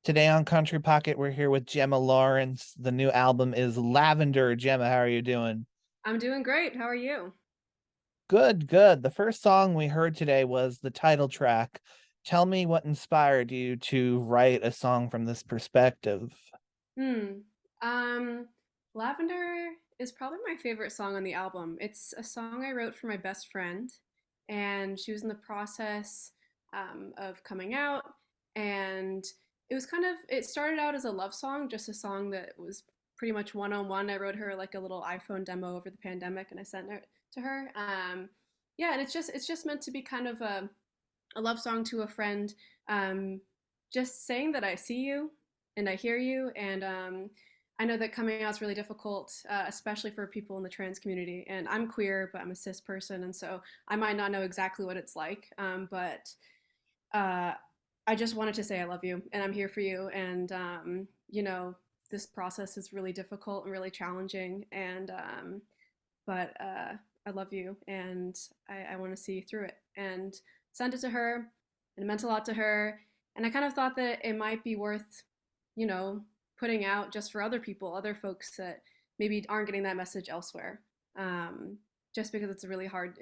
Today on Country Pocket, we're here with Gemma Laurence. The new album is Lavender. Gemma, how are you doing? I'm doing great. How are you? Good, good. The first song we heard today was the title track. Tell me what inspired you to write a song from this perspective. Hmm. Um, Lavender is probably my favorite song on the album. It's a song I wrote for my best friend, and she was in the process of coming out, and it started out as a love song, just a song that was pretty much one on one. I wrote her like a little iPhone demo over the pandemic, and I sent it to her. Yeah, and it's just meant to be kind of a love song to a friend, um, just saying that I see you and I hear you. And I know that coming out is really difficult, especially for people in the trans community. And I'm queer, but I'm a cis person. And so I might not know exactly what it's like, but uh, I just wanted to say I love you and I'm here for you. And, this process is really difficult and really challenging. But I love you and I want to see you through it. And sent it to her, and it meant a lot to her. And I kind of thought that it might be worth, you know, putting out just for other people, other folks that maybe aren't getting that message elsewhere. Um, just because it's a really hard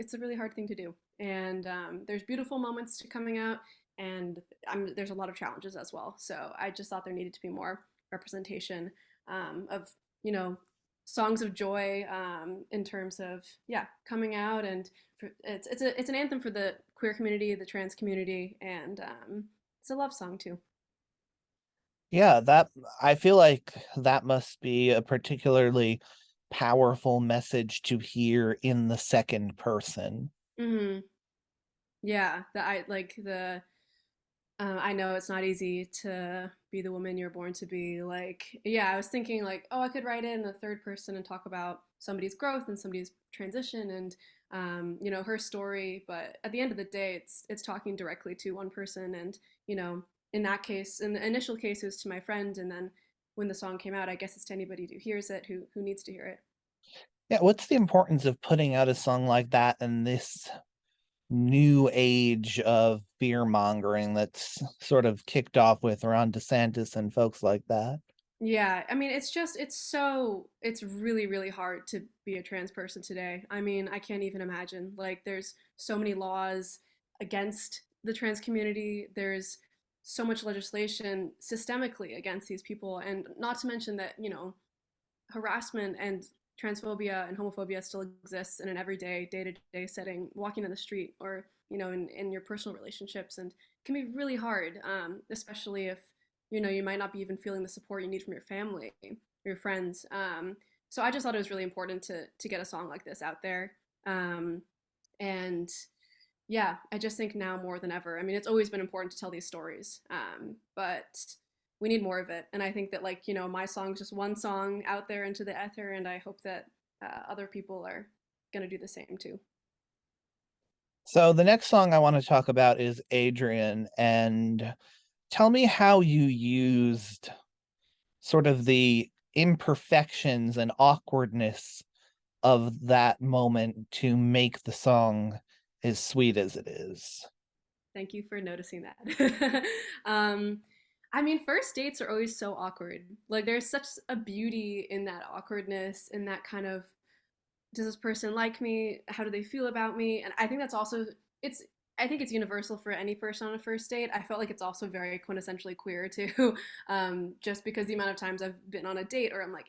thing to do. And there's beautiful moments to coming out, and there's a lot of challenges as well. So I just thought there needed to be more representation of, you know, songs of joy in terms of coming out, and it's an anthem for the queer community, the trans community, and it's a love song too. Yeah, that I feel like that must be a particularly powerful message to hear in the second person. Hmm. Yeah, the I like the I know it's not easy to be the woman you're born to be. Like, yeah, I was thinking like, oh, I could write it in the third person and talk about somebody's growth and somebody's transition and her story. But at the end of the day, it's talking directly to one person. And in that case, in the initial case, it was to my friend, and then when the song came out, I guess it's to anybody who hears it, who needs to hear it. Yeah, what's the importance of putting out a song like that in this new age of fear mongering that's sort of kicked off with Ron DeSantis and folks like that? Yeah, I mean, it's really, really hard to be a trans person today. I mean, I can't even imagine. Like, there's so many laws against the trans community. There's so much legislation systemically against these people. And not to mention that, harassment and transphobia and homophobia still exists in an everyday, day-to-day setting, walking in the street or, in your personal relationships. And it can be really hard, especially if you might not be even feeling the support you need from your family, your friends. So I just thought it was really important to get a song like this out there. Um, and yeah, I just think now more than ever. I mean, it's always been important to tell these stories, but we need more of it. And I think that, like, my song's just one song out there into the ether, and I hope that other people are gonna do the same too. So the next song I want to talk about is Adrian, and tell me how you used sort of the imperfections and awkwardness of that moment to make the song as sweet as it is. Thank you for noticing that. um, I mean, first dates are always so awkward. Like, there's such a beauty in that awkwardness, in that kind of, does this person like me? How do they feel about me? And I think that's also it's I think it's universal for any person on a first date. I felt like it's also very quintessentially queer too, just because the amount of times I've been on a date, or I'm like,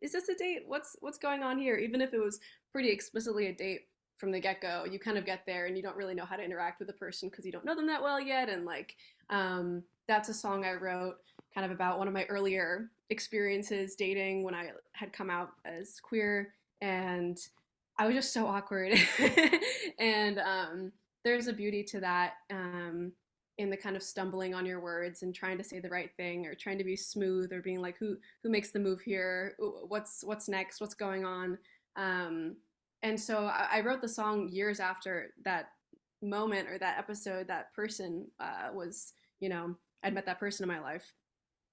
is this a date? What's going on here? Even if it was pretty explicitly a date from the get go, you kind of get there and you don't really know how to interact with the person because you don't know them that well yet. And like, that's a song I wrote kind of about one of my earlier experiences dating when I had come out as queer, and I was just so awkward. And there's a beauty to that, in the kind of stumbling on your words and trying to say the right thing or trying to be smooth or being like, who makes the move here? What's next? What's going on? And so I wrote the song years after that moment or that episode. That person was, I'd met that person in my life,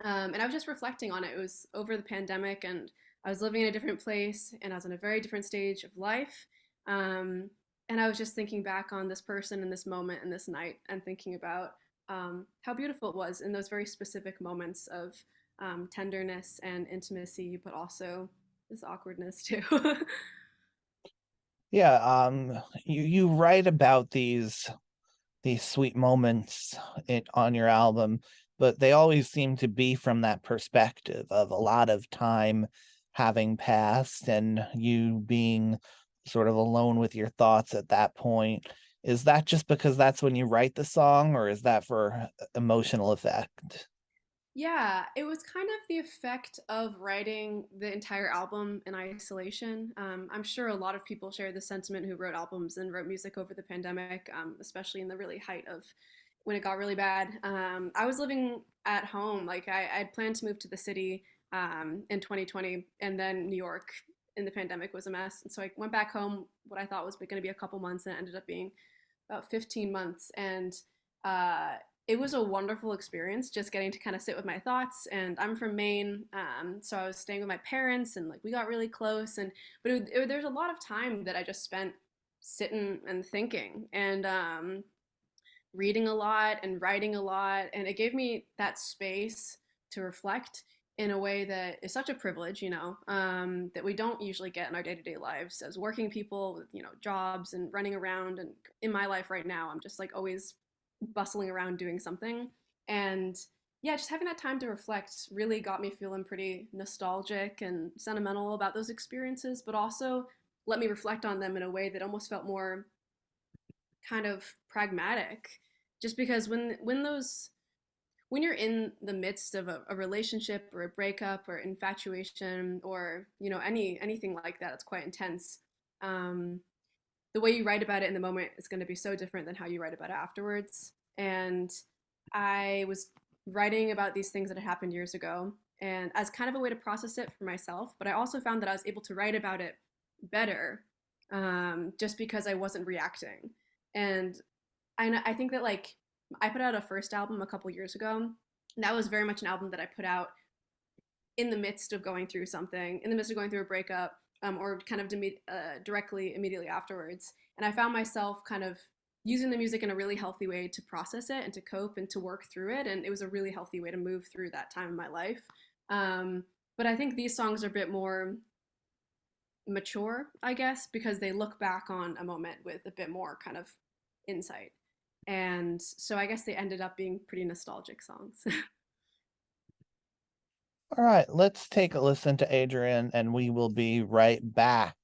and I was just reflecting on it. It was over the pandemic, and I was living in a different place, and I was in a very different stage of life. Um, and I was just thinking back on this person and this moment and this night, and thinking about, how beautiful it was in those very specific moments of tenderness and intimacy, but also this awkwardness too. Yeah, you write about these sweet moments on your album, but they always seem to be from that perspective of a lot of time having passed and you being sort of alone with your thoughts at that point. Is that just because that's when you write the song, or is that for emotional effect? Yeah, it was kind of the effect of writing the entire album in isolation. I'm sure a lot of people share the sentiment who wrote albums and wrote music over the pandemic, especially in the really height of when it got really bad. I was living at home. Like I'd planned to move to the city in 2020, and then New York in the pandemic was a mess. And so I went back home, what I thought was going to be a couple months, and it ended up being about 15 months. And uh, it was a wonderful experience just getting to kind of sit with my thoughts. And I'm from Maine, so I was staying with my parents, and like we got really close. And there's a lot of time that I just spent sitting and thinking and reading a lot and writing a lot, and it gave me that space to reflect in a way that is such a privilege, that we don't usually get in our day-to-day lives as working people with, jobs and running around. And in my life right now, I'm just like always bustling around doing something. And yeah, just having that time to reflect really got me feeling pretty nostalgic and sentimental about those experiences, but also let me reflect on them in a way that almost felt more kind of pragmatic. Just because when you're in the midst of a relationship or a breakup or infatuation or anything like that, it's quite intense. um, the way you write about it in the moment is going to be so different than how you write about it afterwards. And I was writing about these things that had happened years ago, and as kind of a way to process it for myself, but I also found that I was able to write about it better, just because I wasn't reacting. And I think that, like, I put out a first album a couple years ago, and that was very much an album that I put out in the midst of going through something, in the midst of going through a breakup, or kind of directly immediately afterwards. And I found myself kind of using the music in a really healthy way to process it and to cope and to work through it. And it was a really healthy way to move through that time in my life. Um, but I think these songs are a bit more mature, I guess, because they look back on a moment with a bit more kind of insight. And so I guess they ended up being pretty nostalgic songs. All right, let's take a listen to Adrian and we will be right back.